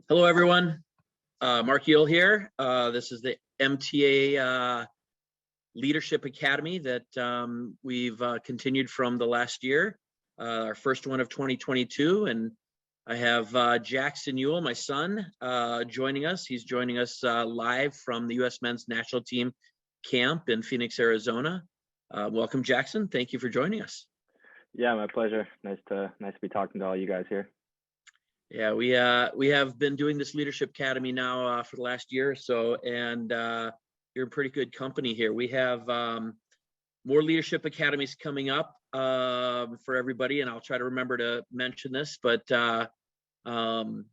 Hello, everyone. Mark Yueill here. This is the MTA Leadership Academy that we've continued from the last year, our first one of 2022. And I have Jackson Yueill, my son, joining us. He's joining us live from the U.S. Men's National Team Camp in Phoenix, Arizona. Welcome, Jackson. Thank you for joining us. Yeah, my pleasure. Nice to be talking to all you guys here. Yeah, we have been doing this Leadership Academy now for the last year or so, and you're in pretty good company here. We have more Leadership Academies coming up for everybody, and I'll try to remember to mention this, but again,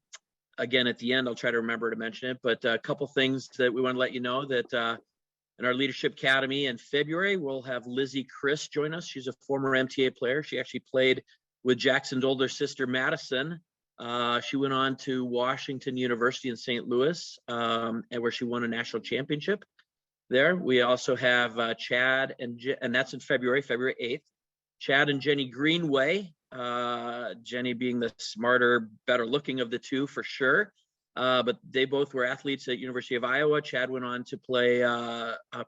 at the end, I'll try to remember to mention it. But a couple things that we want to let you know that in our Leadership Academy in February, we'll have Lizzie Chris join us. She's a former MTA player. She actually played with Jackson's older sister, Madison. She went on to Washington University in St. Louis, and where she won a national championship there. We also have Chad and that's in February 8th. Chad and Jenny Greenway, Jenny being the smarter, better looking of the two for sure. But they both were athletes at University of Iowa. Chad went on to play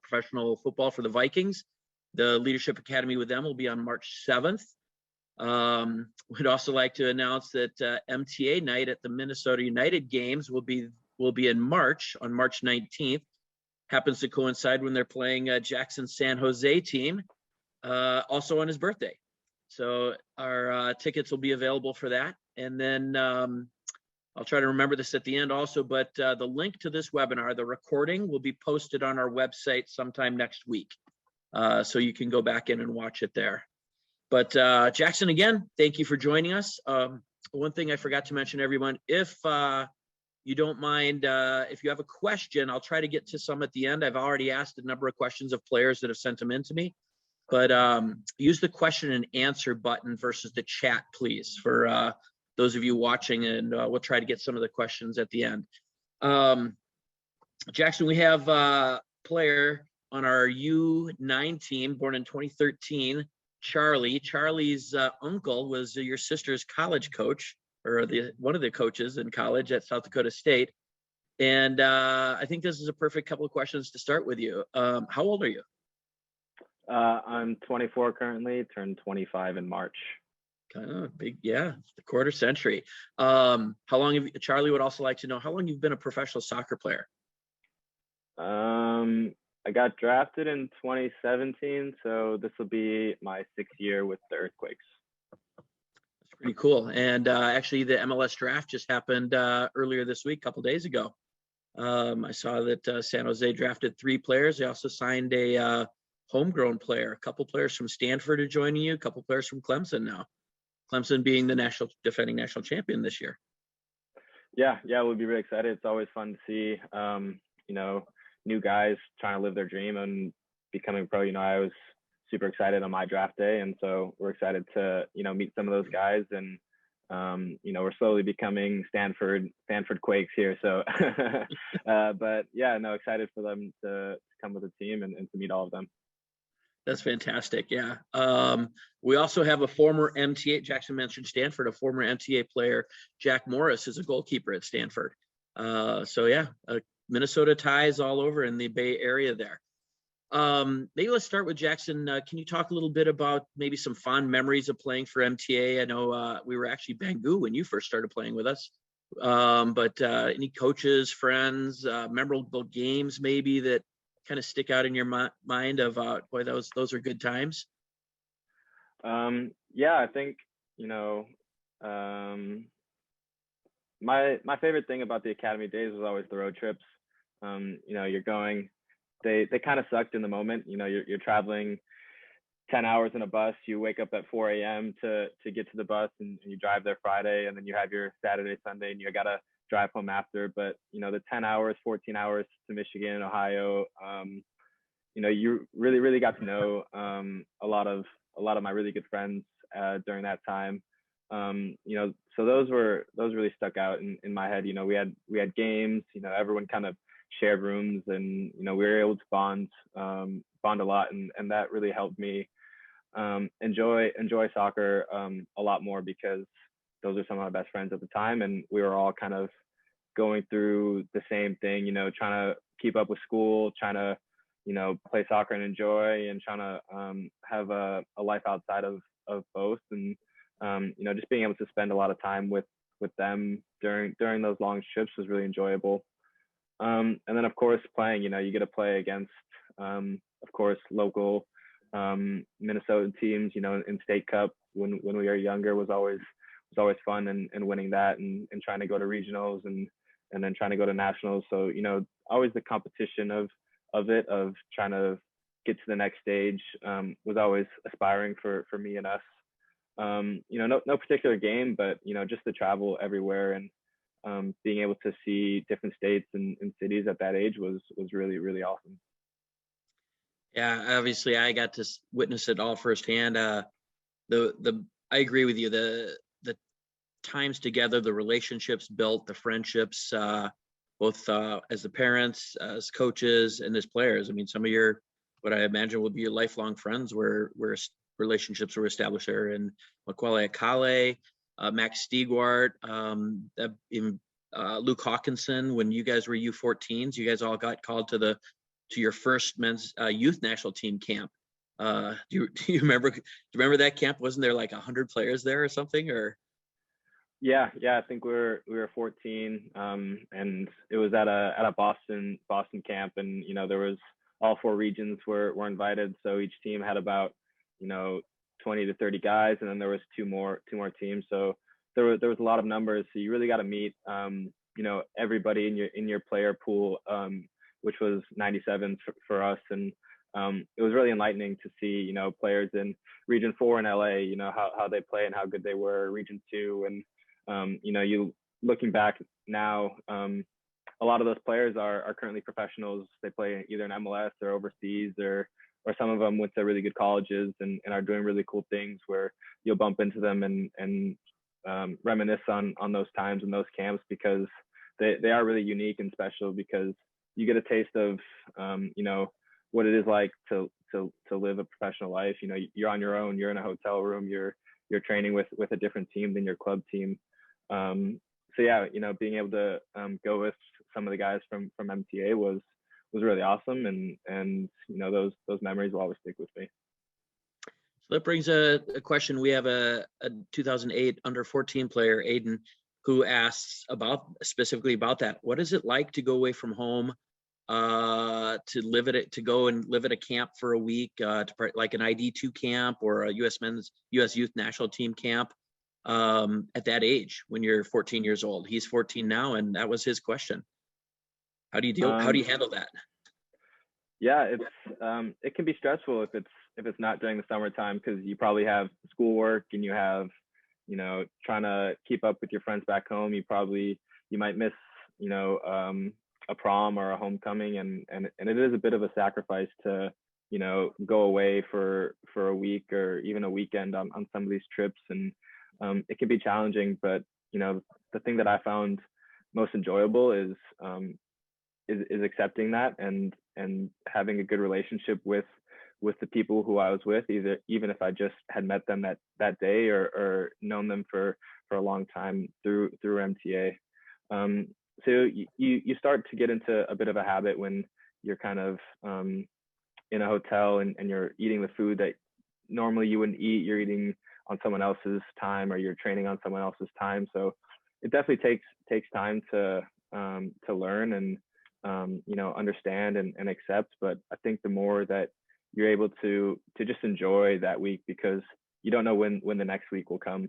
professional football for the Vikings. The Leadership Academy with them will be on March 7th. We'd also like to announce that MTA night at the Minnesota United games will be in March, on March 19th. Happens to coincide when they're playing Jackson's San Jose team, also on his birthday. So our tickets will be available for that. And then I'll try to remember this at the end also, but the link to this webinar, the recording, will be posted on our website sometime next week. So you can go back in and watch it there. But Jackson, again, thank you for joining us. One thing I forgot to mention, everyone, if you don't mind, if you have a question, I'll try to get to some at the end. I've already asked a number of questions of players that have sent them in to me, but use the question and answer button versus the chat, please, for those of you watching, and we'll try to get some of the questions at the end. Jackson, we have a player on our U9 team, born in 2013, Charlie. Charlie's uncle was your sister's college coach, or one of the coaches in college at South Dakota State. And I think this is a perfect couple of questions to start with you. How old are you? I'm 24 currently, turned 25 in March. Kind of big, yeah, the quarter century. How long have you, Charlie would also like to know how long you've been a professional soccer player? I got drafted in 2017, so this will be my 6th year with the Earthquakes. That's pretty cool. And actually, the MLS Draft just happened earlier this week, a couple days ago. I saw that San Jose drafted 3 players. They also signed a homegrown player. A couple players from Stanford are joining you. A couple players from Clemson now. Clemson being the defending national champion this year. Yeah, we'll be really excited. It's always fun to see, new guys trying to live their dream and becoming pro. I was super excited on my draft day, and so we're excited to meet some of those guys, and we're slowly becoming Stanford Quakes here. So, but yeah, no, excited for them to come with the team and to meet all of them. That's fantastic. Yeah. We also have a former MTA, Jackson mentioned Stanford, a former MTA player, Jack Morris, is a goalkeeper at Stanford. So yeah, Minnesota ties all over in the Bay Area there. Maybe let's start with Jackson. Can you talk a little bit about maybe some fond memories of playing for MTA? I know we were actually Bangor when you first started playing with us. But any coaches, friends, memorable games maybe that kind of stick out in your mind of boy, those are good times? Yeah, I think my favorite thing about the academy days was always the road trips. You're going, they kind of sucked in the moment. You're traveling 10 hours in a bus. You wake up at 4 a.m. to get to the bus, and you drive there Friday, and then you have your Saturday, Sunday, and you gotta drive home after. But the 10 hours, 14 hours to Michigan, Ohio, you really got to know a lot of my really good friends during that time. So those really stuck out in my head. We had games. Everyone kind of shared rooms, and we were able to bond a lot, and that really helped me enjoy soccer a lot more, because those are some of my best friends at the time, and we were all kind of going through the same thing, trying to keep up with school, trying to, play soccer and enjoy, and trying to have a life outside of both. And, just being able to spend a lot of time with them during those long trips was really enjoyable. And then of course playing, you get to play against, of course, local Minnesota teams, in state cup when we were younger was always fun, and winning that, and trying to go to regionals and then trying to go to nationals. So, always the competition of trying to get to the next stage was always aspiring for me and us. No particular game, but, just the travel everywhere, and being able to see different states and cities at that age was really, really awesome. Yeah, obviously I got to witness it all firsthand. I agree with you. The times together, the relationships built, the friendships, both as the parents, as coaches, and as players. I mean, some of what I imagine will be your lifelong friends where relationships were established there in Macaulay Akale, Max Stegwart, even Luke Hawkinson. When you guys were U14s, you guys all got called to your first men's youth national team camp. Do you remember that camp? Wasn't there like 100 players there or something? Or yeah, I think we were 14, and it was at a Boston camp, and there was all 4 regions were invited, so each team had about 20 to 30 guys, and then there was two more teams, so there was a lot of numbers. So you really got to meet everybody in your player pool, which was 97 for us, and it was really enlightening to see players in Region 4 in LA, how they play and how good they were, Region 2, and you looking back now, a lot of those players are currently professionals. They play either in MLS or overseas, or some of them went to really good colleges and are doing really cool things where you'll bump into them and reminisce on those times and those camps, because they are really unique and special, because you get a taste of what it is like to live a professional life. You're on your own, you're in a hotel room, you're training with a different team than your club team. So yeah, being able to go with some of the guys from MTA was really awesome, and those memories will always stick with me. So that brings a question. We have a 2008 under 14 player, Aiden, who asks specifically about that. What is it like to go away from home, to go and live at a camp for a week, like an ID2 camp or a US Youth National Team camp, at that age when you're 14 years old? He's 14 now, and that was his question. How do you handle that? Yeah, it can be stressful if it's not during the summertime, because you probably have schoolwork and you have trying to keep up with your friends back home. You might miss a prom or a homecoming, and it is a bit of a sacrifice to go away for a week or even a weekend on some of these trips, and it can be challenging. But the thing that I found most enjoyable is accepting that and having a good relationship with the people who I was with, even if I just had met them that day or known them for a long time through MTA. So you start to get into a bit of a habit when you're kind of in a hotel and you're eating the food that normally you wouldn't eat. You're eating on someone else's time, or you're training on someone else's time. So it definitely takes time to learn and understand and accept. But I think the more that you're able to just enjoy that week, because you don't know when the next week will come.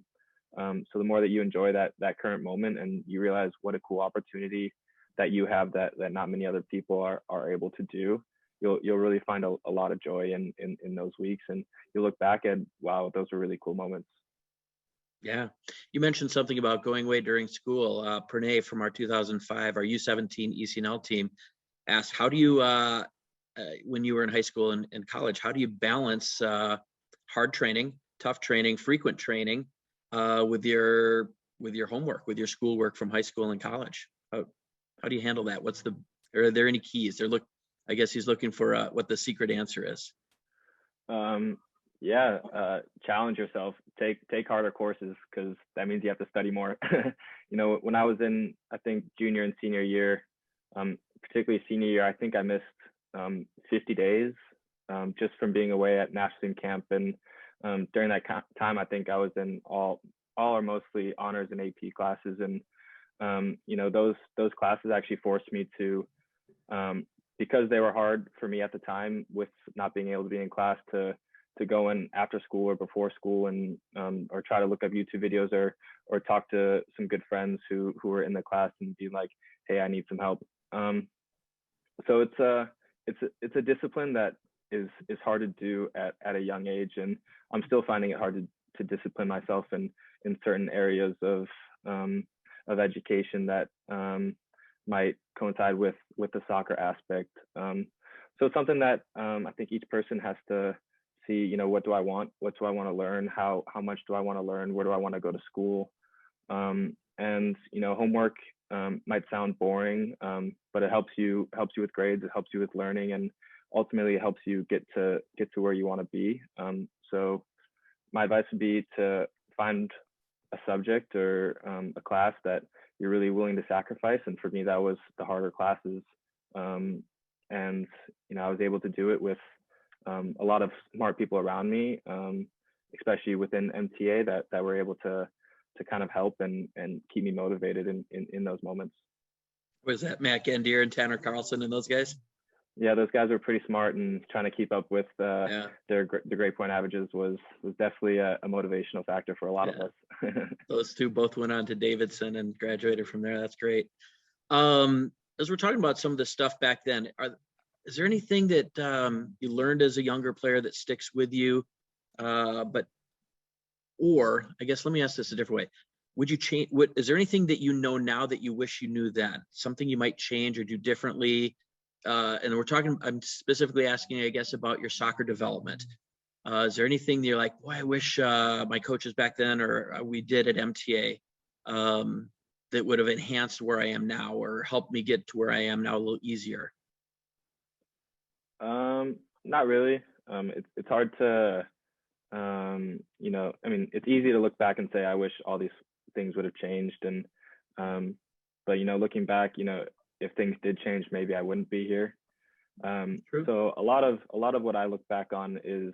So the more that you enjoy that current moment, and you realize what a cool opportunity that you have that not many other people are able to do, you'll really find a lot of joy in those weeks, and you'll look back at, wow, those were really cool moments. Yeah, you mentioned something about going away during school. Pranay from our 2005, our U17 ECNL team, asked, how do you, when you were in high school and college, how do you balance hard training, tough training, frequent training with your homework, with your schoolwork from high school and college? How do you handle that? Are there any keys? I guess he's looking for what the secret answer is. Yeah, challenge yourself. Take harder courses because that means you have to study more. When I was in, I think, junior and senior year, particularly senior year, I think I missed 50 days just from being away at national camp. And during that time, I think I was in all or mostly honors and AP classes. And those classes actually forced me to, because they were hard for me at the time with not being able to be in class, to go in after school or before school and or try to look up YouTube videos or talk to some good friends who were in the class and be like, hey, I need some help. So it's a discipline that is hard to do at a young age, and I'm still finding it hard to discipline myself in certain areas of education that might coincide with the soccer aspect. So it's something that I think each person has to see, what do I want? What do I want to learn? How much do I want to learn? Where do I want to go to school? And homework might sound boring, but it helps you with grades. It helps you with learning, and ultimately it helps you get to where you want to be. So my advice would be to find a subject or a class that you're really willing to sacrifice. And for me, that was the harder classes. And I was able to do it with a lot of smart people around me, especially within MTA that were able to kind of help and keep me motivated in those moments. Was that Matt Gandier and Tanner Carlson and those guys? Yeah, those guys were pretty smart, and trying to keep up with the grade point averages was definitely a motivational factor for a lot of us. Those two both went on to Davidson and graduated from there. That's great. As we're talking about some of the stuff back then, is there anything that you learned as a younger player that sticks with you? Or I guess let me ask this a different way. Would you change? Is there anything that you know now that you wish you knew then? Something you might change or do differently? And I'm specifically asking, I guess, about your soccer development. Is there anything that you're like, boy, I wish my coaches back then or we did at MTA that would have enhanced where I am now or helped me get to where I am now a little easier? Not really. It's hard to, it's easy to look back and say, I wish all these things would have changed. And, but, looking back, if things did change, maybe I wouldn't be here. So a lot of what I look back on is,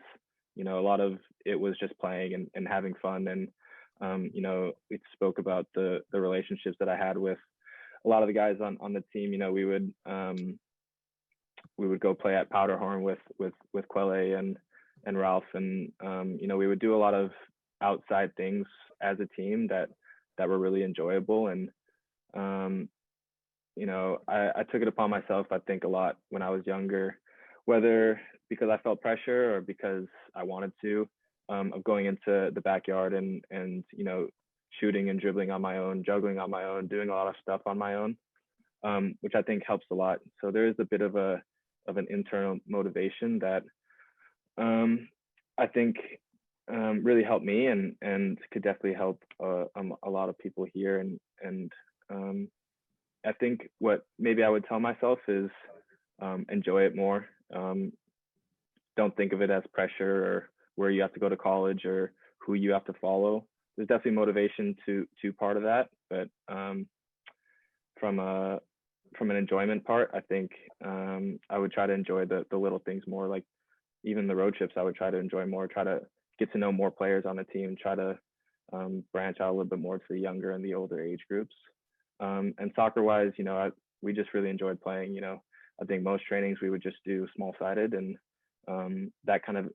a lot of it was just playing and having fun. And, we spoke about the relationships that I had with a lot of the guys on the team. We would go play at Powderhorn with Quelle and Ralph, and we would do a lot of outside things as a team that were really enjoyable. And I took it upon myself, I think, a lot when I was younger, whether because I felt pressure or because I wanted to, of going into the backyard and shooting and dribbling on my own, juggling on my own, doing a lot of stuff on my own, which I think helps a lot. So there is a bit of an internal motivation that I think really helped me and could definitely help a lot of people here. And I think what maybe I would tell myself is enjoy it more. Don't think of it as pressure or where you have to go to college or who you have to follow. There's definitely motivation to part of that, but from an enjoyment part, I think I would try to enjoy the little things more. Like even the road trips, I would try to enjoy more, try to get to know more players on the team, try to branch out a little bit more to the younger and the older age groups. And soccer wise, we just really enjoyed playing. I think most trainings we would just do small sided, and that kind of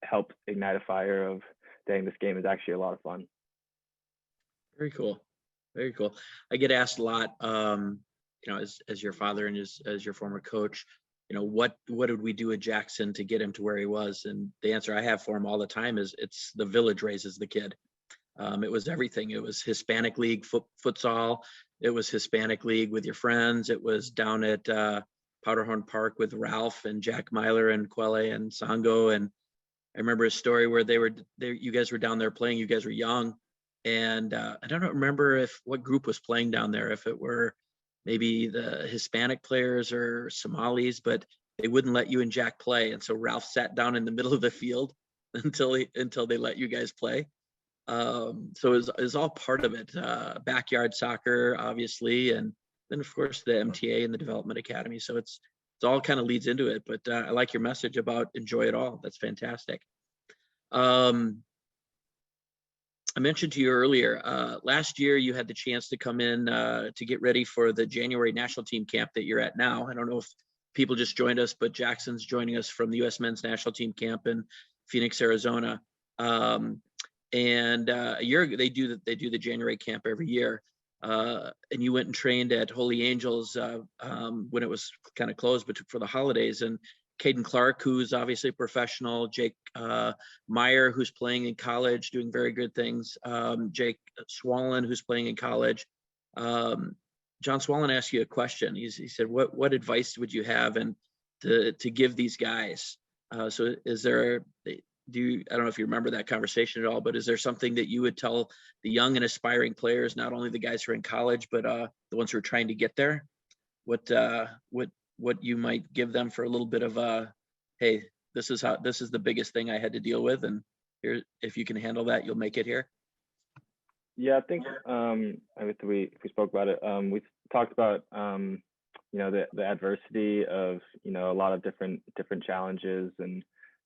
helped ignite a fire of, dang, this game is actually a lot of fun. Very cool. Very cool. I get asked a lot, as your father and as your former coach, what did we do at Jackson to get him to where he was? And the answer I have for him all the time is it's the village raises the kid. It was everything. It was Hispanic League futsal. It was Hispanic League with your friends. It was down at Powderhorn Park with Ralph and Jack Myler and Quelle and Sango. And I remember a story where you guys were down there playing. You guys were young. And I don't remember what group was playing down there, if it were maybe the Hispanic players or Somalis, but they wouldn't let you and Jack play. And so Ralph sat down in the middle of the field until they let you guys play. So it was all part of it. Backyard soccer, obviously, and then of course the MTA and the Development Academy. So it's all kind of leads into it. But I like your message about enjoy it all. That's fantastic. I mentioned to you earlier, last year you had the chance to come in to get ready for the January national team camp that you're at now. I don't know if people just joined us, but Jackson's joining us from the U.S. Men's National Team Camp in Phoenix, Arizona. And a year ago, they do the January camp every year. And you went and trained at Holy Angels when it was kind of closed, but for the holidays. And Caden Clark, who's obviously a professional, Jake Meyer, who's playing in college, doing very good things, Jake Swallen, who's playing in college. John Swallen asked you a question. He said, what advice would you have and to give these guys? So is there, I don't know if you remember that conversation at all, but is there something that you would tell the young and aspiring players, not only the guys who are in college, but the ones who are trying to get there? What you might give them for a little bit of hey, this is the biggest thing I had to deal with, and here, if you can handle that, you'll make it here. Yeah, I think we spoke about it. We talked about the adversity of a lot of different challenges and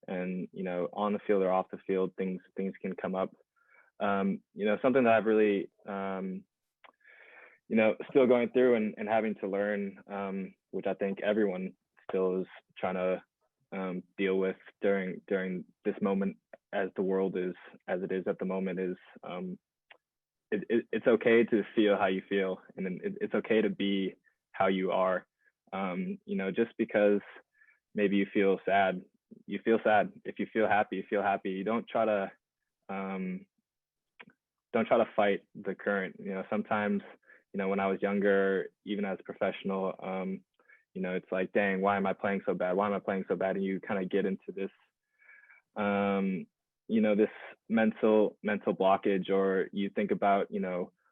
on the field or off the field, things can come up. Something that I've really still going through and having to learn, which I think everyone still is trying to deal with during this moment, as the world is as it is at the moment, is it's okay to feel how you feel, and it's okay to be how you are. Just because maybe you feel sad, you feel sad. If you feel happy, you feel happy. You don't try to fight the current. Sometimes when I was younger, even as a professional, it's like, dang, why am I playing so bad? Why am I playing so bad? And you kind of get into this, this mental blockage, or you think about,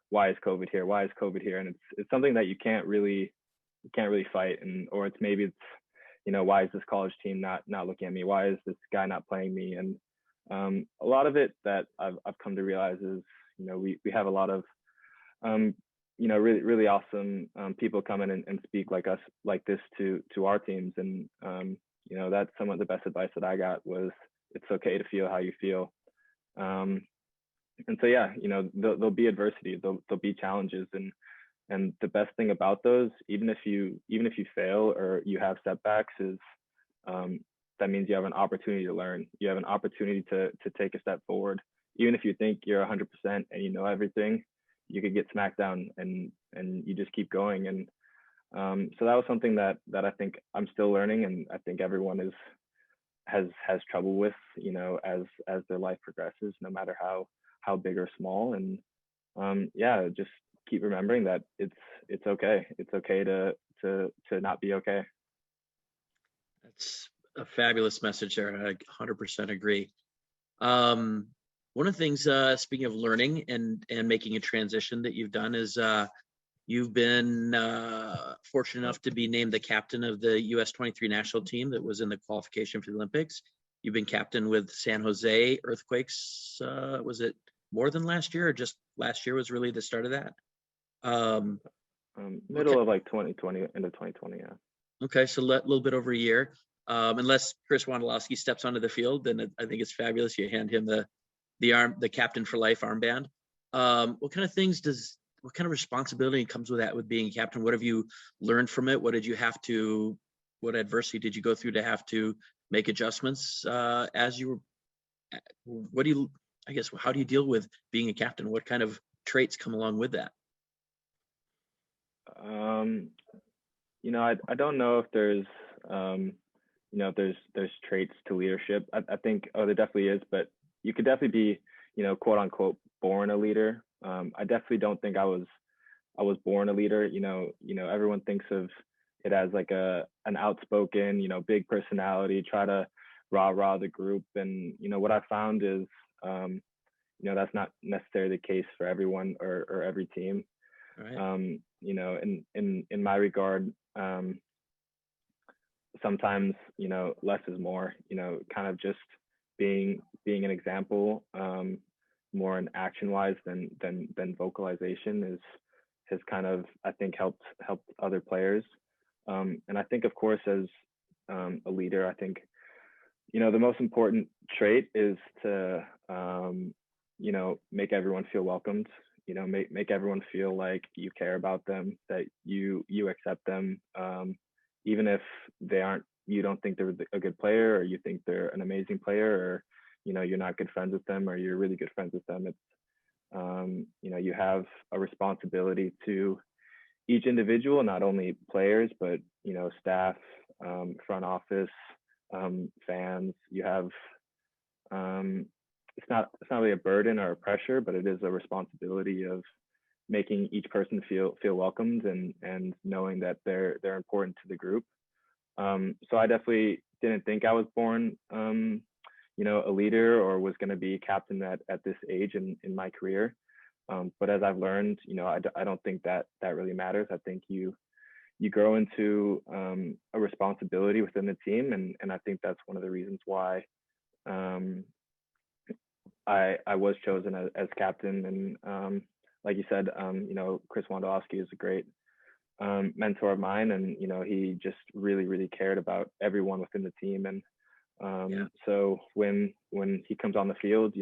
why is COVID here? Why is COVID here? And it's something that you can't really fight. Or maybe why is this college team not looking at me? Why is this guy not playing me? And a lot of it that I've come to realize is, we have a lot of, really, really awesome people come in and speak like this to our teams. And, that's some of the best advice that I got was, it's okay to feel how you feel. And so, yeah, there'll be adversity, there'll be challenges. And the best thing about those, even if you fail or you have setbacks, is that means you have an opportunity to learn. You have an opportunity to take a step forward. Even if you think you're 100% and you know everything, you could get smacked down and you just keep going. And so that was something that I think I'm still learning, and I think everyone has trouble with, as their life progresses, no matter how big or small. And just keep remembering that it's okay. It's okay to not be okay. That's a fabulous message there. I 100% agree. One of the things, speaking of learning and making a transition that you've done, is you've been fortunate enough to be named the captain of the US 23 national team that was in the qualification for the Olympics. You've been captain with San Jose Earthquakes. Was it more than last year, or just last year was really the start of that? Middle of 2020, end of 2020, yeah. Okay, so a little bit over a year. Unless Chris Wondolowski steps onto the field, then I think it's fabulous. You hand him the captain for life armband. What kind of responsibility comes with that, with being a captain? What have you learned from it? What adversity did you go through to have to make adjustments as you were? How do you deal with being a captain? What kind of traits come along with that? I don't know if there's there's traits to leadership. I think there definitely is, but you could definitely be quote unquote born a leader. I definitely don't think I was born a leader. Everyone thinks of it as like an outspoken, big personality, try to rah the group. And what I found is that's not necessarily the case for everyone or every team. Right. In my regard, sometimes less is more. Kind of just being an example, more in action wise than vocalization has kind of, I think, helped other players. And I think, of course, as a leader, I think, the most important trait is to, make everyone feel welcomed, make everyone feel like you care about them, that you accept them, even if you don't think they're a good player, or you think they're an amazing player, or, you're not good friends with them, or you're really good friends with them. It's, you have a responsibility to each individual, not only players, but, staff, front office, fans. You have, it's not really a burden or a pressure, but it is a responsibility of making each person feel welcomed, and knowing that they're important to the group. So I definitely didn't think I was born, a leader, or was going to be captain at this age in my career. But as I've learned, I don't think that really matters. I think you grow into a responsibility within the team, and I think that's one of the reasons why I was chosen as captain. And like you said, Chris Wondolowski is a great mentor of mine, and he just really cared about everyone within the team. And so when he comes on the field,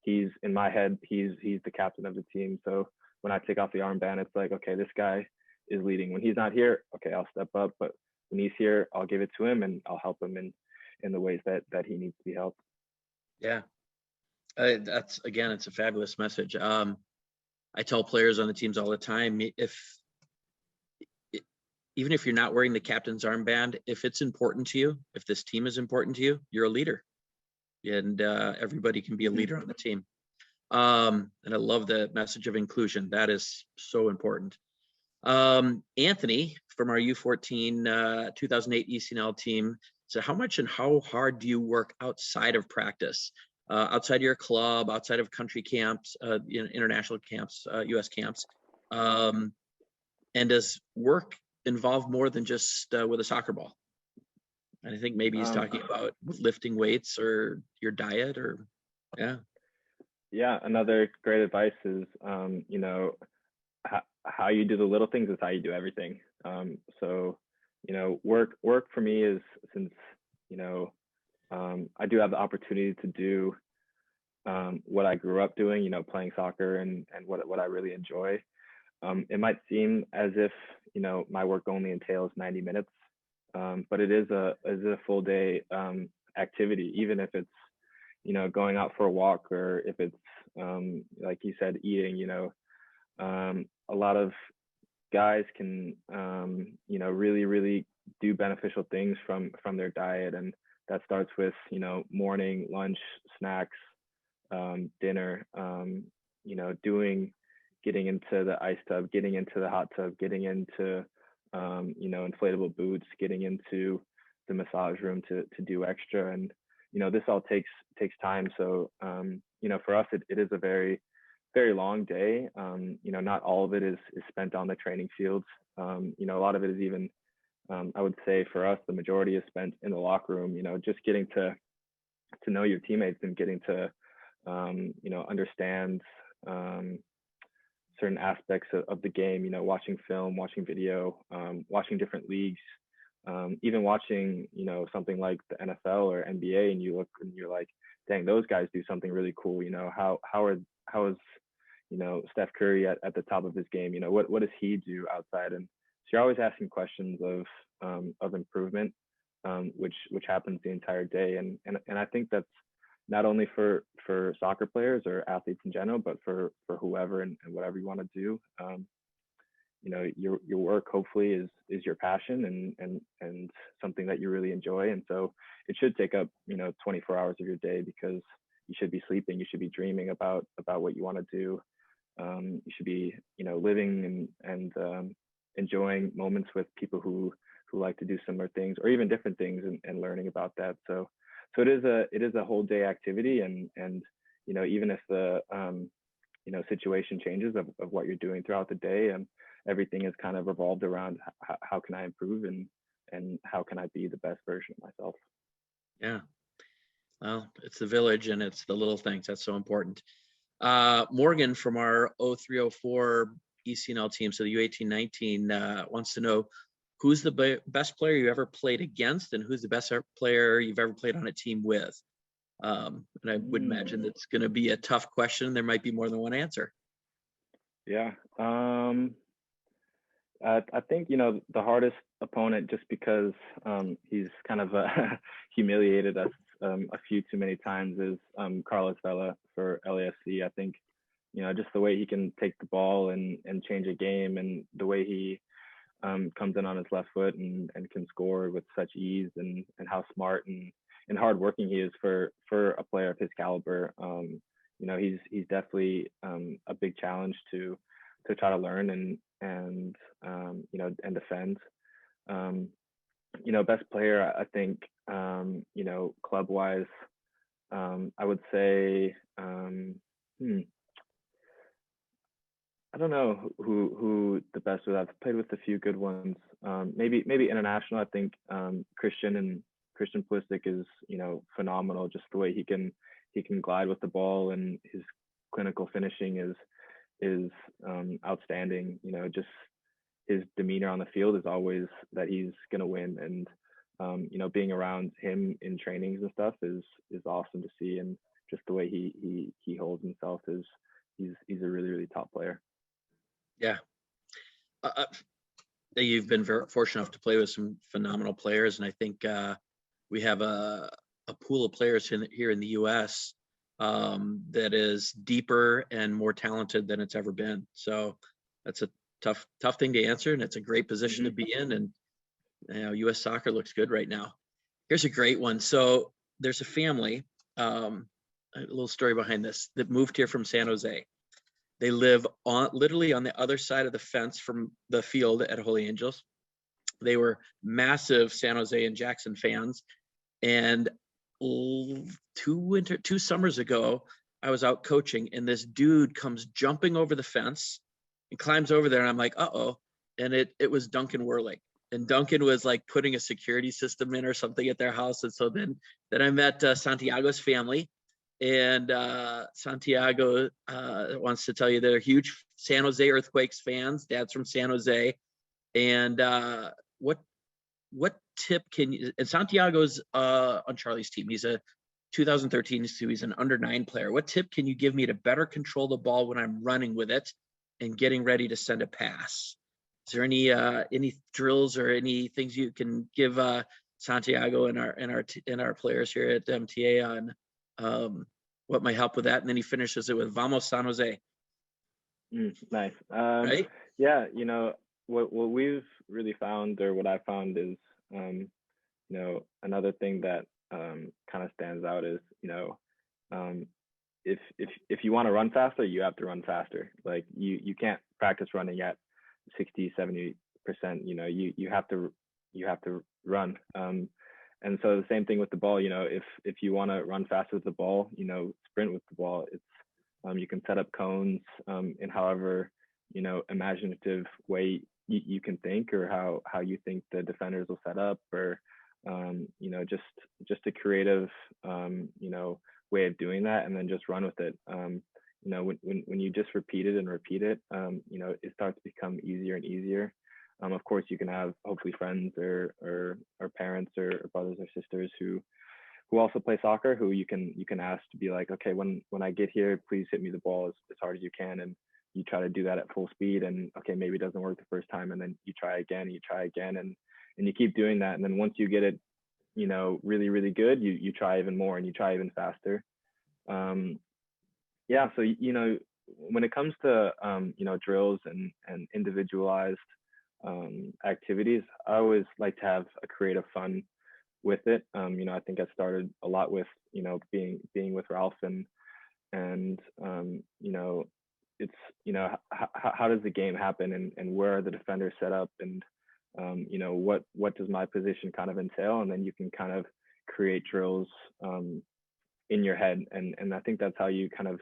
he's in my head, he's the captain of the team. So when I take off the armband, it's like, okay, this guy is leading. When he's not here, okay, I'll step up. But when he's here, I'll give it to him, and I'll help him in the ways that he needs to be helped. Yeah, it's a fabulous message. I tell players on the teams all the time, even if you're not wearing the captain's armband, if it's important to you, if this team is important to you, you're a leader, and everybody can be a leader on the team. And I love the message of inclusion. That is so important. Anthony from our U14 2008 ECNL team said, how much and how hard do you work outside of practice, outside your club, outside of country camps, international camps, US camps? And does work involve more than just with a soccer ball? And I think maybe he's talking about lifting weights, or your diet, or another great advice is how you do the little things is how you do everything. So work for me is, since I do have the opportunity to do what I grew up doing, playing soccer, and what I really enjoy. It might seem as if my work only entails 90 minutes, but it is a full day activity, even if it's going out for a walk, or if it's like you said, eating. A lot of guys can really do beneficial things from their diet, and that starts with morning, lunch, snacks, dinner, getting into the ice tub, getting into the hot tub, getting into inflatable boots, getting into the massage room to do extra. And this all takes time. So for us, it is a very, very long day. Not all of it is spent on the training fields. A lot of it is even, I would say for us, the majority is spent in the locker room, just getting to know your teammates, and getting to understand certain aspects of the game, watching film, watching video, watching different leagues, even watching, something like the NFL or NBA, and you look and you're like, dang, those guys do something really cool. How is Steph Curry at the top of his game? What does he do outside? And so you're always asking questions of improvement, which happens the entire day. And I think that's not only for soccer players or athletes in general, but for whoever and whatever you want to do. Your work hopefully is your passion and something that you really enjoy. And so it should take up 24 hours of your day, because you should be sleeping, you should be dreaming about what you want to do. You should be living and enjoying moments with people who like to do similar things, or even different things, and learning about that. So it is a whole day activity, and even if the situation changes of what you're doing throughout the day, and everything is kind of revolved around how can I improve, and how can I be the best version of myself. Yeah. Well, it's the village and it's the little things that's so important. Morgan from our 0304 ECNL team, so the U18-19, wants to know who's the best player you ever played against and who's the best player you've ever played on a team with. And I would imagine that's going to be a tough question. There might be more than one answer. Yeah. I think, the hardest opponent, just because he's kind of humiliated us a few too many times, is Carlos Vela for LAFC. I think, just the way he can take the ball and change a game, and the way he comes in on his left foot and can score with such ease, and how smart and hardworking he is for a player of his caliber. He's definitely a big challenge to try to learn and defend. Best player, I think, club wise, I would say, I don't know who the best was. I've played with a few good ones. Maybe international. I think Christian Pulisic is phenomenal. Just the way he can glide with the ball, and his clinical finishing is outstanding. Just his demeanor on the field is always that he's gonna win, and being around him in trainings and stuff is awesome to see, and just the way he holds himself is he's a really, really top player. Yeah. You've been very fortunate enough to play with some phenomenal players, and I think we have a pool of players here in the U.S. That is deeper and more talented than it's ever been. So that's a tough thing to answer, and it's a great position to be in. And U.S. soccer looks good right now. Here's a great one. So there's a family, a little story behind this, that moved here from San Jose. They live literally on the other side of the fence from the field at Holy Angels. They were massive San Jose and Jackson fans. And 2 summers ago, I was out coaching, and this dude comes jumping over the fence and climbs over there. And I'm like, uh-oh. And it was Duncan Whirling. And Duncan was like putting a security system in or something at their house. And so then I met Santiago's family. And Santiago wants to tell you they're huge San Jose Earthquakes fans. Dad's from San Jose. And what tip can you, and Santiago's on Charlie's team. He's a 2013, so he's an under-9 player. What tip can you give me to better control the ball when I'm running with it and getting ready to send a pass? Is there any drills or any things you can give Santiago and our players here at MTA on what might help with that? And then he finishes it with "Vamos San Jose." Nice. Right? Yeah. What we've really found, or what I found, is another thing that kind of stands out is if you want to run faster, you have to run faster. Like you can't practice running at 60-70%. You have to run. And so the same thing with the ball. If you want to run fast with the ball, sprint with the ball. It's you can set up cones in however imaginative way you can think, or how you think the defenders will set up, or just a creative way of doing that, and then just run with it. When you just repeat it, it starts to become easier and easier. Of course, you can have hopefully friends or parents or brothers or sisters who also play soccer, who you can ask to be like, okay, when I get here, please hit me the ball as hard as you can, and you try to do that at full speed. And okay, maybe it doesn't work the first time, and then you try again, and you keep doing that. And then once you get it, really, really good, you try even more, and you try even faster. Yeah. So, when it comes to, drills and individualized activities, I always like to have a creative fun with it. I think I started a lot with, being with Ralph, and it's, how does the game happen, and where are the defenders set up, and what does my position kind of entail, and then you can kind of create drills in your head, and I think that's how you kind of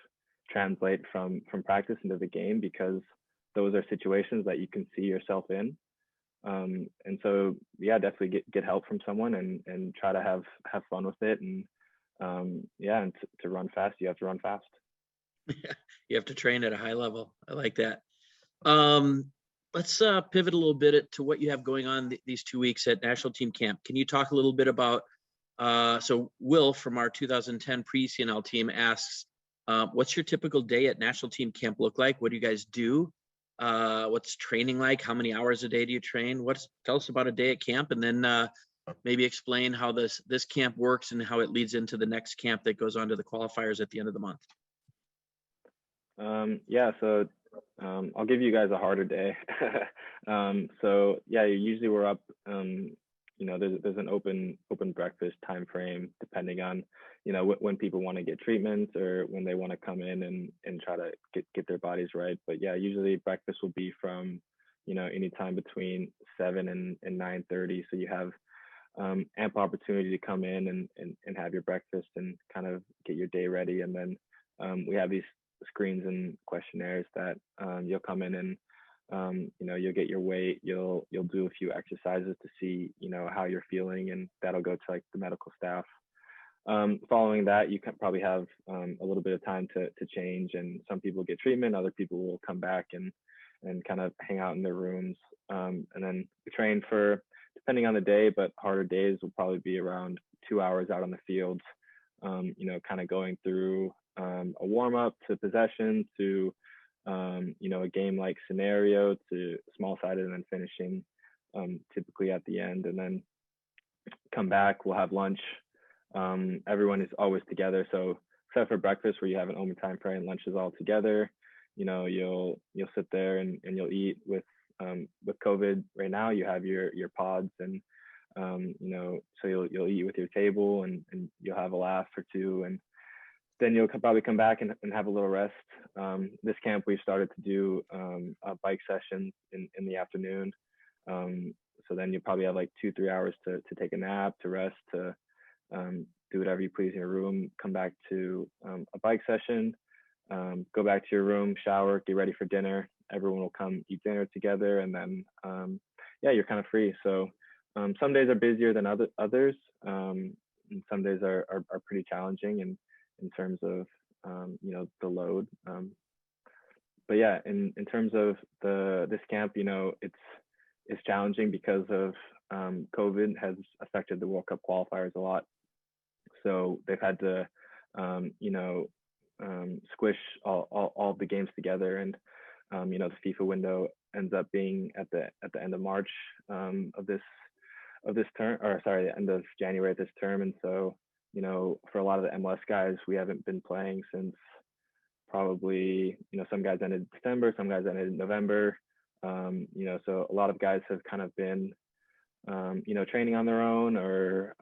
translate from practice into the game, because those are situations that you can see yourself in. And so, yeah, definitely get help from someone, and try to have fun with it, and yeah, and to run fast, you have to run fast. You have to train at a high level. I like that. Let's pivot a little bit to what you have going on these 2 weeks at National Team Camp. Can you talk a little bit about, so Will from our 2010 pre-CNL team asks, what's your typical day at National Team Camp look like? What do you guys do? What's training like? How many hours a day do you train? Tell us about a day at camp, and then maybe explain how this camp works and how it leads into the next camp that goes on to the qualifiers at the end of the month. Yeah, so I'll give you guys a harder day. So yeah, usually we're up. There's an open breakfast time frame depending on when people want to get treatments or when they want to come in and try to get their bodies right. But yeah, usually breakfast will be from anytime between 7 and 9:30. So you have ample opportunity to come in and have your breakfast and kind of get your day ready. And then we have these screens and questionnaires that you'll come in and you'll get your weight, you'll do a few exercises to see how you're feeling, and that'll go to like the medical staff. Following that, you can probably have a little bit of time to change, and some people get treatment, other people will come back and kind of hang out in their rooms, and then we train for, depending on the day, but harder days will probably be around 2 hours out on the field, kind of going through a warm-up to possession to a game-like scenario to small-sided, and then finishing typically at the end, and then come back, we'll have lunch. Everyone is always together, so except for breakfast where you have an open time frame, lunch is all together. You'll sit there and you'll eat with COVID right now, you have your pods, and so you'll eat with your table, and you'll have a laugh or two, and then you'll probably come back and have a little rest. This camp, we've started to do a bike session in the afternoon. So then you probably have like 2-3 hours to take a nap, to rest, to do whatever you please in your room, come back to a bike session, go back to your room, shower, get ready for dinner. Everyone will come eat dinner together, and then yeah, you're kind of free. So some days are busier than others, and some days are pretty challenging in terms of the load. But yeah, in terms of this camp, it's challenging because of COVID has affected the World Cup qualifiers a lot. So they've had to squish all the games together, and the FIFA window ends up being at the end of March of this term, or sorry, the end of January of this term. And so for a lot of the MLS guys, we haven't been playing since probably, some guys ended December, some guys ended November. So a lot of guys have kind of been, training on their own or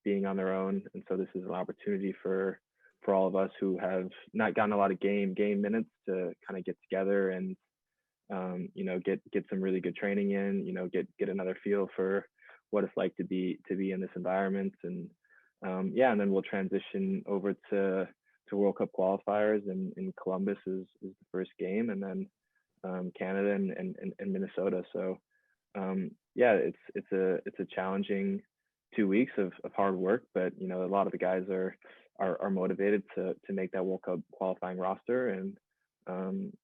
being on their own. And so this is an opportunity for all of us who have not gotten a lot of game minutes to kind of get together and, get some really good training in, get another feel for what it's like to be in this environment. And yeah, and then we'll transition over to World Cup qualifiers, and in Columbus is the first game, and then Canada and Minnesota. So yeah, it's a challenging 2 weeks of hard work, but a lot of the guys are motivated to make that World Cup qualifying roster, and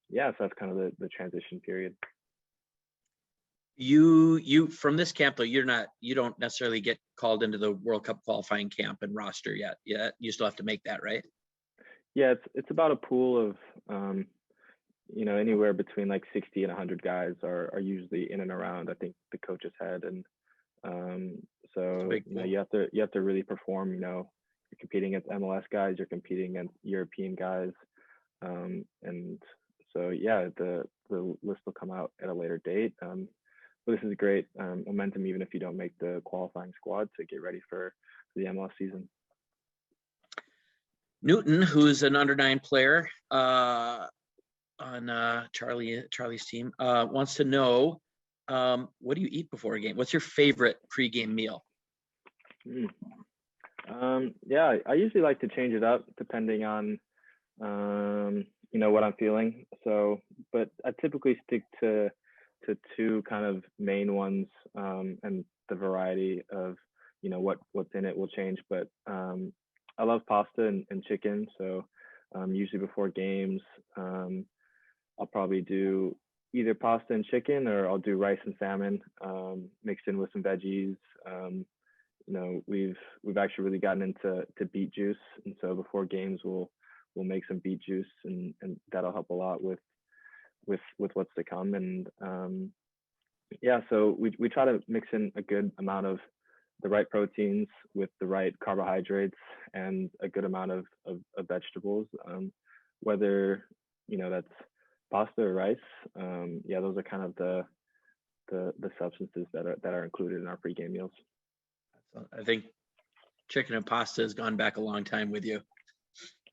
yeah, so that's kind of the transition period. You from this camp though, you don't necessarily get called into the World Cup qualifying camp and roster yet. Yeah, you still have to make that, right? Yeah, it's about a pool of anywhere between like 60 and 100 guys are usually in and around, I think, the coach's head. And so you have to really perform. You're competing against MLS guys, you're competing against European guys, and so yeah, the list will come out at a later date. But this is great momentum, even if you don't make the qualifying squad, to get ready for the MLS season. Newton, who's an under-9 player on Charlie's team, wants to know, what do you eat before a game? What's your favorite pregame meal? Yeah, I usually like to change it up depending on what I'm feeling. So, but I typically stick to two kind of main ones, and the variety of what's in it will change. But I love pasta and chicken. So usually before games, I'll probably do either pasta and chicken, or I'll do rice and salmon mixed in with some veggies. We've actually really gotten into beet juice, and so before games we'll make some beet juice, and that'll help a lot with what's to come. And so we try to mix in a good amount of the right proteins with the right carbohydrates and a good amount of vegetables, whether that's pasta or rice. Those are kind of the substances that are included in our pregame meals. I think chicken and pasta has gone back a long time with you.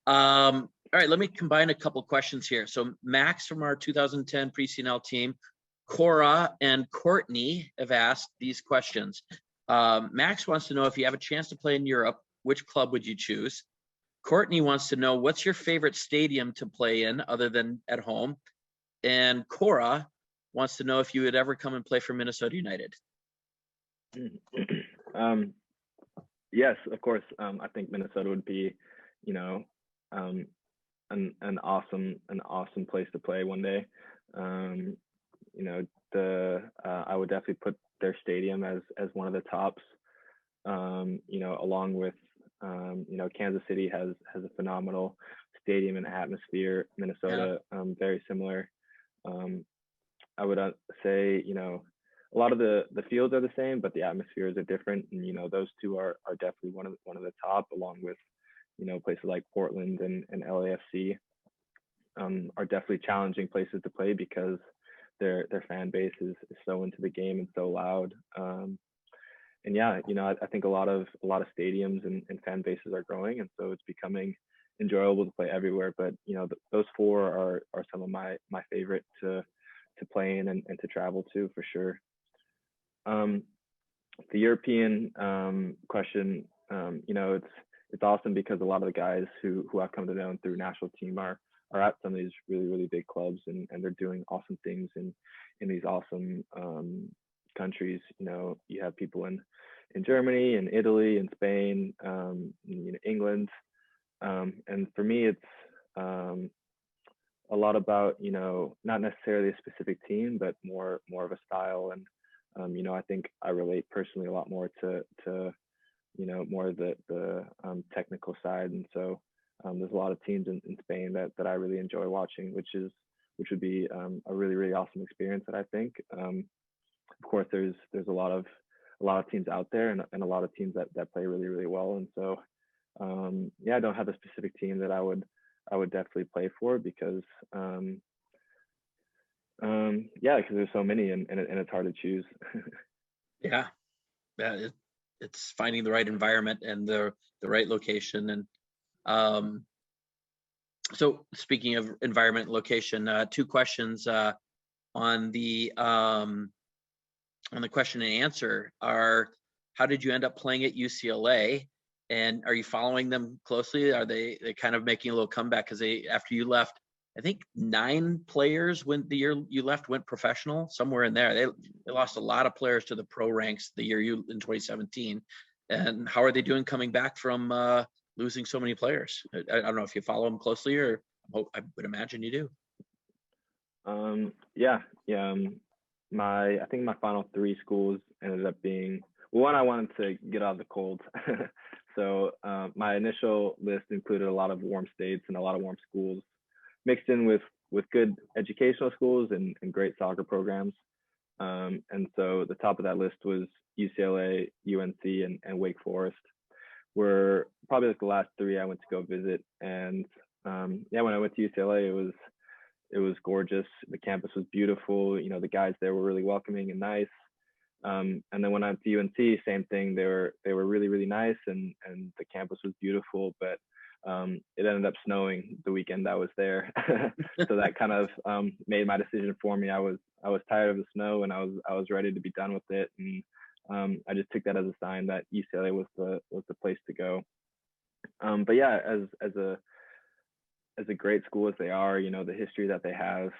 All right, let me combine a couple questions here. So Max from our 2010 pre-CNL team, Cora and Courtney have asked these questions. Max wants to know, if you have a chance to play in Europe, which club would you choose? Courtney wants to know, what's your favorite stadium to play in other than at home? And Cora wants to know if you would ever come and play for Minnesota United. Yes, of course. I think Minnesota would be, an awesome place to play one day. I would definitely put their stadium as one of the tops. Along with Kansas City has a phenomenal stadium and atmosphere. Minnesota, very similar. I would say a lot of the fields are the same, but the atmospheres are different, and those two are definitely one of the top, along with places like Portland and LAFC are definitely challenging places to play because their fan base is so into the game and so loud. I think a lot of stadiums and fan bases are growing, and so it's becoming enjoyable to play everywhere. But those four are some of my favorite to play in and to travel to, for sure. The European question, it's awesome because a lot of the guys who I've come to know through national team are at some of these really, really big clubs, and they're doing awesome things in these awesome countries. You have people in Germany and Italy and Spain, England. And for me, it's a lot about, not necessarily a specific team, but more of a style. And, I think I relate personally a lot more to more of the technical side. And so there's a lot of teams in Spain that I really enjoy watching, which would be a really, really awesome experience that I think. Of course, there's a lot of teams out there, and a lot of teams that play really, really well. And so, I don't have a specific team that I would definitely play for, because because there's so many, and it's hard to choose. Yeah, it's finding the right environment and the right location. And so speaking of environment and location, two questions on the question and answer are: how did you end up playing at UCLA? And are you following them closely? Are they kind of making a little comeback? Because after you left, I think 9 players when the year you left went professional, somewhere in there. They lost a lot of players to the pro ranks the year in 2017. And how are they doing coming back from losing so many players? I don't know if you follow them closely, or I would imagine you do. I think my final 3 schools ended up being, one, I wanted to get out of the cold. So my initial list included a lot of warm states and a lot of warm schools, mixed in with good educational schools and great soccer programs. And so the top of that list was UCLA, UNC, and Wake Forest, were probably like the last 3 I went to go visit. And when I went to UCLA, it was gorgeous. The campus was beautiful. The guys there were really welcoming and nice. And then when I went to UNC, same thing. They were really, really nice, and the campus was beautiful. But it ended up snowing the weekend I was there, so that kind of made my decision for me. I was tired of the snow, and I was ready to be done with it. And I just took that as a sign that UCLA was the place to go. But yeah, as a great school as they are, the history that they have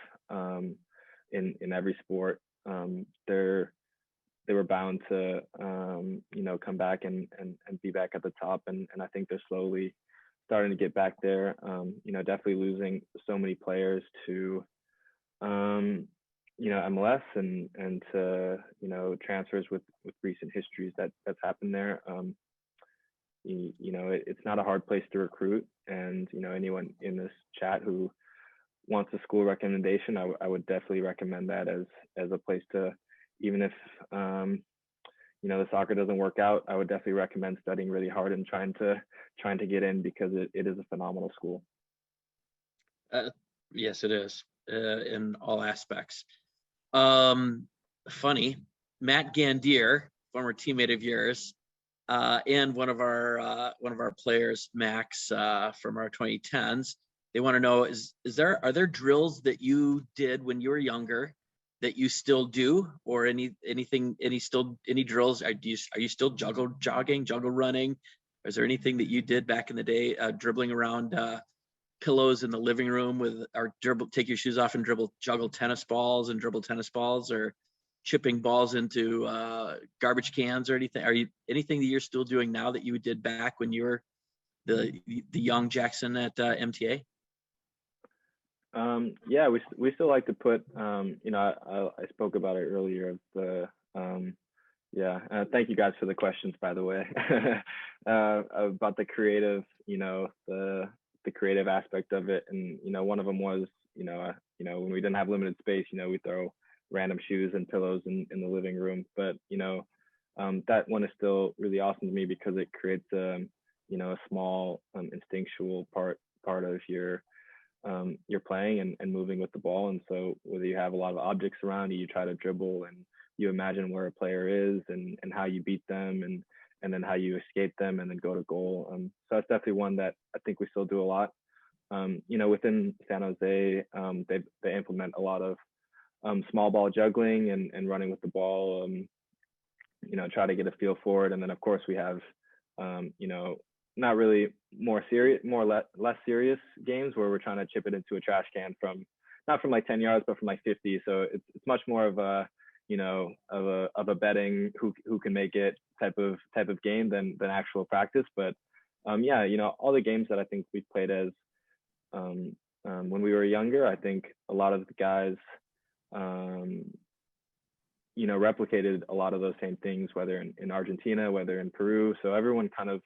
in every sport, were bound to come back and be back at the top, and I think they're slowly starting to get back there. Definitely losing so many players to MLS and to transfers with recent histories that's happened there. It's not a hard place to recruit, and anyone in this chat who wants a school recommendation, I would definitely recommend that as a place to, even if the soccer doesn't work out, I would definitely recommend studying really hard and trying to get in, because it is a phenomenal school. Yes, it is, in all aspects. Funny, Matt Gandier, former teammate of yours, and one of our players, Max, from our 2010s. They want to know, are there drills that you did when you were younger that you still do, or any drills? Are you still jogging, juggle running? Is there anything that you did back in the day, dribbling around pillows in the living room take your shoes off and juggle tennis balls, or chipping balls into garbage cans or anything? Are you anything that you're still doing now that you did back when you were the young Jackson at MTA? Yeah, we still like to put, I spoke about it earlier, thank you guys for the questions, by the way, about the creative, the creative aspect of it. And, one of them was, when we didn't have limited space, we throw random shoes and pillows in the living room. But, that one is still really awesome to me, because it creates a small instinctual part of your playing and moving with the ball. And so whether you have a lot of objects around you, you try to dribble and you imagine where a player is and how you beat them and then how you escape them and then go to goal. So that's definitely one that I think we still do a lot. Within San Jose, they implement a lot of small ball juggling and running with the ball, try to get a feel for it. And then of course we have, not really less serious games where we're trying to chip it into a trash can not from like 10 yards, but from like 50. So it's much more of a, of a betting who can make it type of game than actual practice. But all the games that I think we played as when we were younger, I think a lot of the guys, replicated a lot of those same things, whether in Argentina, whether in Peru. So everyone kind of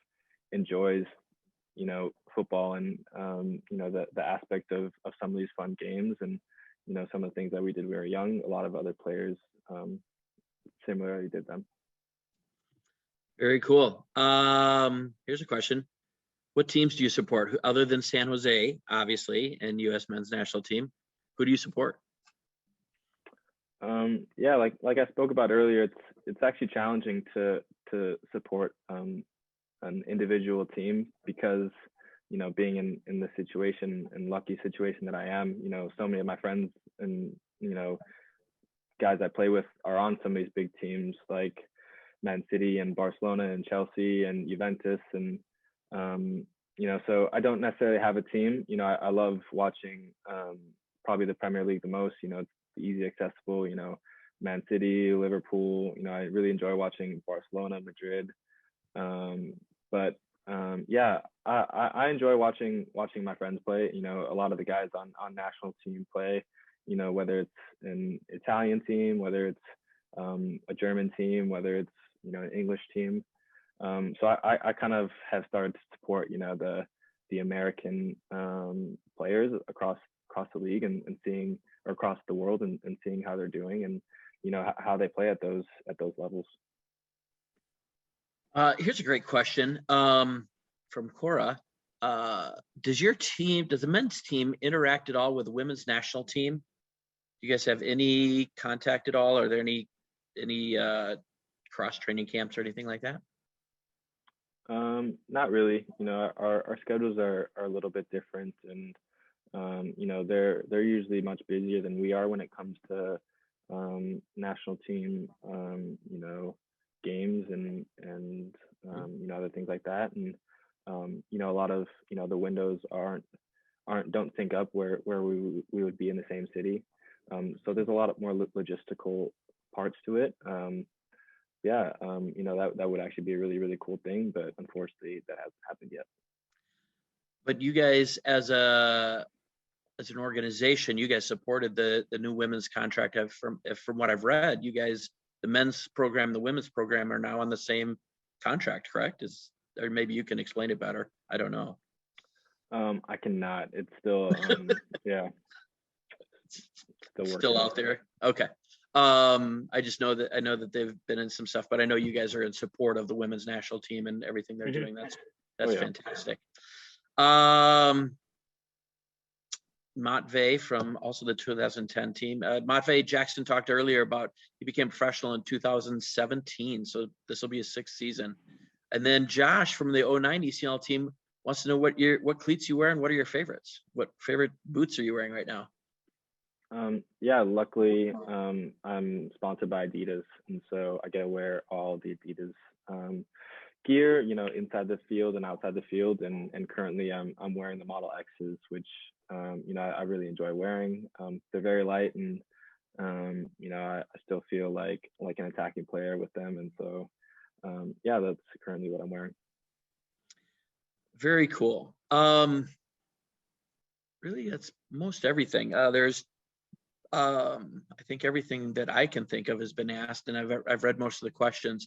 enjoys, football and, the aspect of some of these fun games and, some of the things that we did when we were young. A lot of other players similarly did them. Very cool. Here's a question. What teams do you support other than San Jose, obviously, and U.S. men's national team? Who do you support? Like I spoke about earlier, it's actually challenging to support an individual team, because being in the situation and lucky situation that I am, so many of my friends and guys I play with are on some of these big teams like Man City and Barcelona and Chelsea and Juventus, and so I don't necessarily have a team. I love watching probably the Premier League the most. It's easy, accessible, Man City, Liverpool. I really enjoy watching Barcelona, Madrid. But I enjoy watching my friends play. A lot of the guys on national team play, whether it's an Italian team, whether it's a German team, whether it's an English team. So I kind of have started to support the American players across the league and seeing, or across the world, and seeing how they're doing and how they play at those levels. Here's a great question from Cora. Does the men's team interact at all with the women's national team? Do you guys have any contact at all? Are there any cross training camps or anything like that? Not really. Our schedules are a little bit different, and they're usually much busier than we are when it comes to national team games and other things like that. And a lot of the windows don't sync up where we would be in the same city. So there's a lot more logistical parts to it. yeah, that would actually be a really, really cool thing, but unfortunately that hasn't happened yet. But you guys, as an organization, you guys supported the new women's contract. From what I've read, you guys, the men's program, the women's program, are now on the same contract, correct? Or maybe you can explain it better. I don't know. I cannot. It's still yeah. Still out there. Okay. I just know that they've been in some stuff, but I know you guys are in support of the women's national team and everything they're doing. That's fantastic. Matvey from also the 2010 team. Matvey, Jackson talked earlier about he became professional in 2017, so this will be his 6th season. And then Josh from the 09 ECL team wants to know what cleats you wear and what are your favorites. What favorite boots are you wearing right now? Yeah, luckily I'm sponsored by Adidas, and so I get to wear all the Adidas gear, inside the field and outside the field. And currently I'm wearing the Model X's, which I really enjoy wearing. They're very light, and I still feel like an attacking player with them. And so yeah, that's currently what I'm wearing. Very cool. Really, that's most everything. There's I think everything that I can think of has been asked, and I've read most of the questions.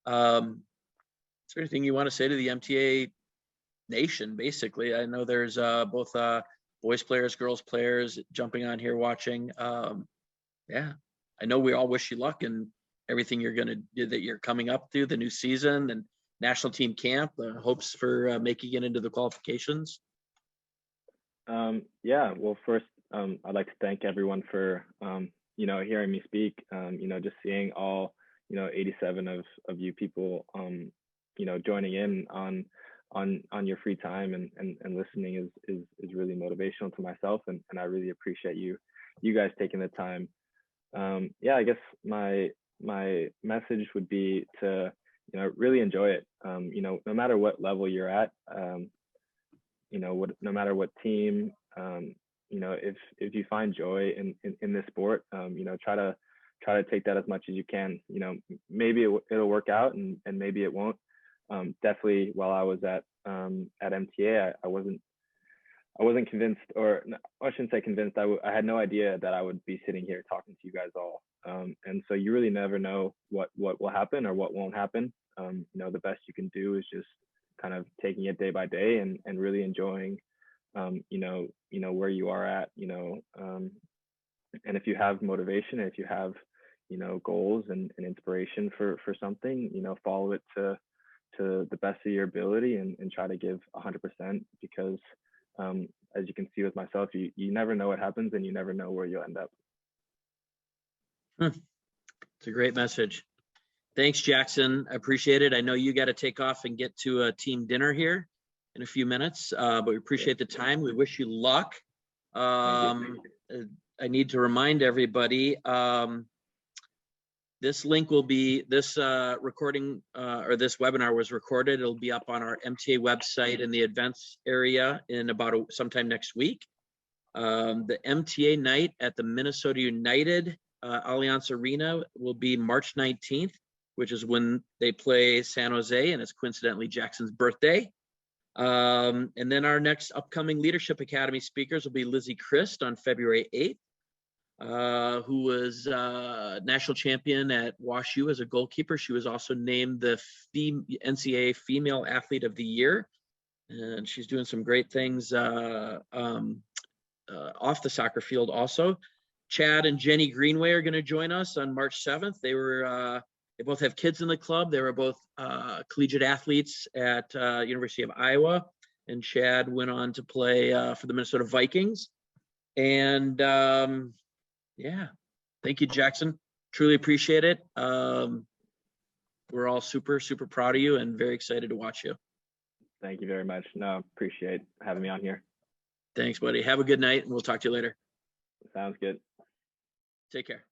Is there anything you want to say to the MTA nation? Basically, I know there's both boys players, girls players jumping on here watching. Yeah, I know we all wish you luck in everything you're going to do, that you're coming up through the new season and national team camp. Hopes for making it into the qualifications. Yeah, well, first, I'd like to thank everyone for, hearing me speak, just seeing all, 87 of you people, joining in on your free time and listening is really motivational to myself. And I really appreciate you guys taking the time. Yeah, I guess my message would be to, really enjoy it. No matter what level you're at, no matter what team, if you find joy in this sport, try to take that as much as you can. Maybe it'll work out and maybe it won't. Definitely while I was at MTA, I wasn't convinced, or I shouldn't say convinced. I had no idea that I would be sitting here talking to you guys all. And so you really never know what will happen or what won't happen. The best you can do is just kind of taking it day by day and really enjoying, where you are at, and if you have motivation, if you have, goals and inspiration for something, follow it to the best of your ability and try to give 100%, because as you can see with myself, you never know what happens and you never know where you'll end up. It's a great message. Thanks, Jackson. I appreciate it. I know you got to take off and get to a team dinner here in a few minutes, but we appreciate the time. We wish you luck. Thank you. I need to remind everybody, this link will be, this recording or this webinar was recorded. It'll be up on our MTA website in the events area in about sometime next week. The MTA night at the Minnesota United Allianz Arena will be March 19th, which is when they play San Jose, and it's coincidentally Jackson's birthday. And then our next upcoming Leadership Academy speakers will be Lizzie Christ on February 8th, who was national champion at Wash U as a goalkeeper. She was also named the NCAA Female Athlete of the Year, and she's doing some great things off the soccer field also. Chad and Jenny Greenway are going to join us on March 7th. They both have kids in the club. They were both collegiate athletes at University of Iowa, and Chad went on to play for the Minnesota Vikings. And yeah, thank you, Jackson. Truly appreciate it. We're all super, super proud of you and very excited to watch you. Thank you very much. No, appreciate having me on here. Thanks, buddy. Have a good night, and we'll talk to you later. Sounds good. Take care.